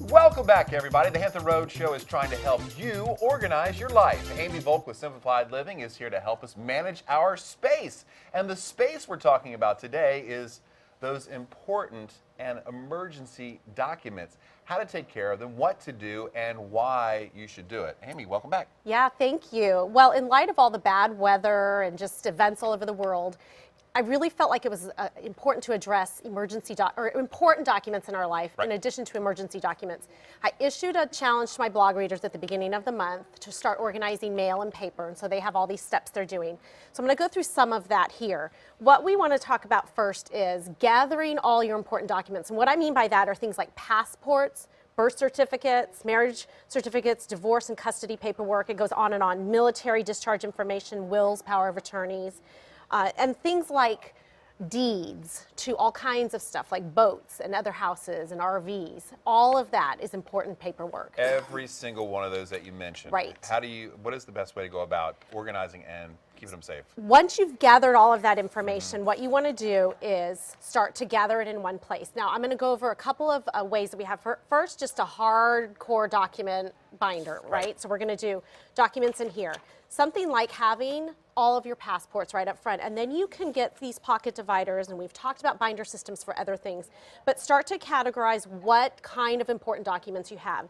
Welcome back, everybody. The Hampton Road Show is trying to help you organize your life. Amy Volk with Simplified Living is here to help us manage our space. And the space we're talking about today is those important and emergency documents, how to take care of them, what to do, and why you should do it. Amy, welcome back. Yeah, thank you. Well, in light of all the bad weather and just events all over the world, I really felt like it was important to address important documents in our life, in addition to emergency documents. I issued a challenge to my blog readers at the beginning of the month to start organizing mail and paper, and so they have all these steps they're doing. So I'm going to go through some of that here. What we want to talk about first is gathering all your important documents, and what I mean by that are things like passports, birth certificates, marriage certificates, divorce and custody paperwork. It goes on and on. Military discharge information, wills, power of attorneys. And things like deeds to all kinds of stuff like boats and other houses and RVs. All of that is important paperwork. Every single one of those that you mentioned. Right. What is the best way to go about organizing and keeping them safe? Once you've gathered all of that information, what you want to do is start to gather it in one place. Now, I'm going to go over a couple of ways that we have. First, just a hardcore document binder, right? So we're going to do documents in here. Something like having all of your passports right up front, and then you can get these pocket dividers, and we've talked about binder systems for other things, but start to categorize what kind of important documents you have.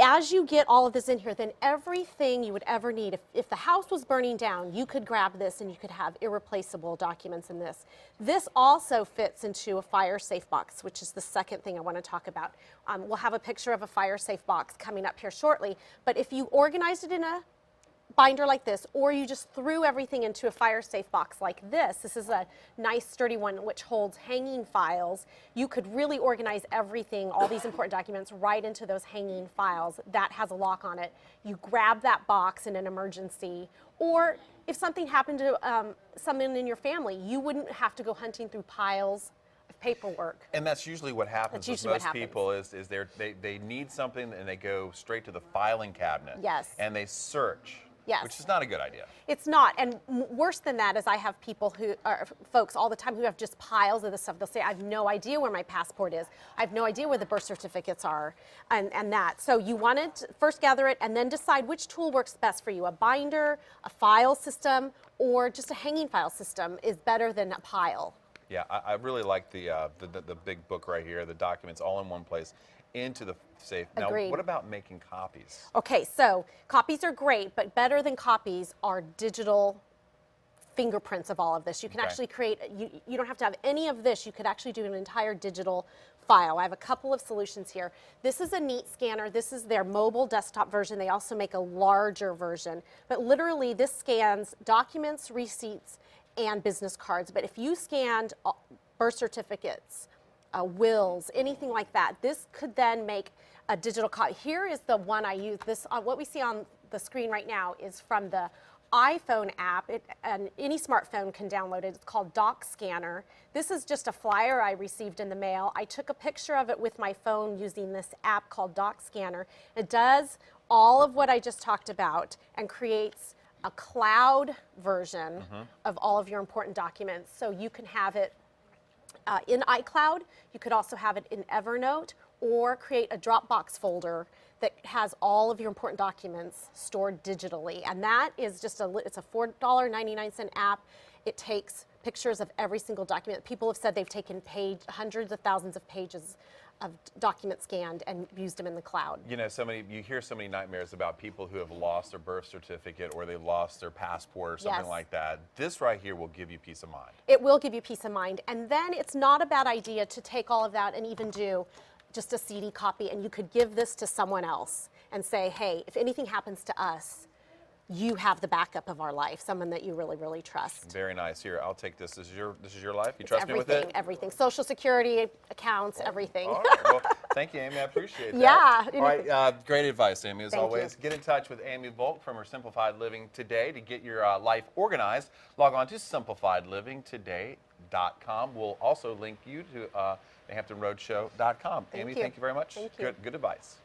As you get all of this in here, then everything you would ever need, if the house was burning down, you could grab this and you could have irreplaceable documents in this. This also fits into a fire safe box, which is the second thing I want to talk about. We'll have a picture of a fire safe box coming up here shortly, but if you organized it in a binder like this, or you just threw everything into a fire safe box like this. This is a nice sturdy one which holds hanging files. You could really organize everything, all these important documents, right into those hanging files. That has a lock on it. You grab that box in an emergency, or if something happened to someone in your family, you wouldn't have to go hunting through piles of paperwork. And that's usually what happens with most people is they need something and they go straight to the filing cabinet. Yes. And they search. Yes. Which is not a good idea. It's not, and worse than that is I have people who are folks all the time who have just piles of this stuff. They'll say, I have no idea where my passport is. I have no idea where the birth certificates are, and that. So you want to first gather it and then decide which tool works best for you. A binder, a file system, or just a hanging file system is better than a pile. Yeah, I really like the big book right here, the documents all in one place into the safe. Now, Agreed. what about making copies? Okay, so copies are great, but better than copies are digital fingerprints of all of this. You can actually create, you don't have to have any of this. You could actually do an entire digital file. I have a couple of solutions here. This is a neat scanner. This is their mobile desktop version. They also make a larger version. But literally, this scans documents, receipts, and business cards. But if you scanned birth certificates, wills, anything like that, this could then make a digital copy. Here is the one I use. This what we see on the screen right now is from the iPhone app, and any smartphone can download it. It's called Doc Scanner. This is just a flyer I received in the mail. I took a picture of it with my phone using this app called Doc Scanner. It does all of what I just talked about and creates a cloud version of all of your important documents. So you can have it in iCloud. You could also have it in Evernote, or create a Dropbox folder that has all of your important documents stored digitally. And that is just it's a $4.99 app. It takes pictures of every single document. People have said they've taken hundreds of thousands of pages of documents scanned and used them in the cloud. You know, you hear so many nightmares about people who have lost their birth certificate or they've lost their passport or something like that. This right here will give you peace of mind. It will give you peace of mind. And then it's not a bad idea to take all of that and even do just a CD copy, and you could give this to someone else and say, hey, if anything happens to us, you have the backup of our life, someone that you really, really trust. Very nice. Here, I'll take this. This is your life. You trust me with it? Everything. Social Security accounts, everything. All right. Well, thank you, Amy. I appreciate that. Yeah. All right. Great advice, Amy, as always. You. Get in touch with Amy Volk from her Simplified Living Today to get your life organized. Log on to simplifiedlivingtoday.com. We'll also link you to thehamptonroadshow.com. Amy, thank you very much. Thank you. Good advice.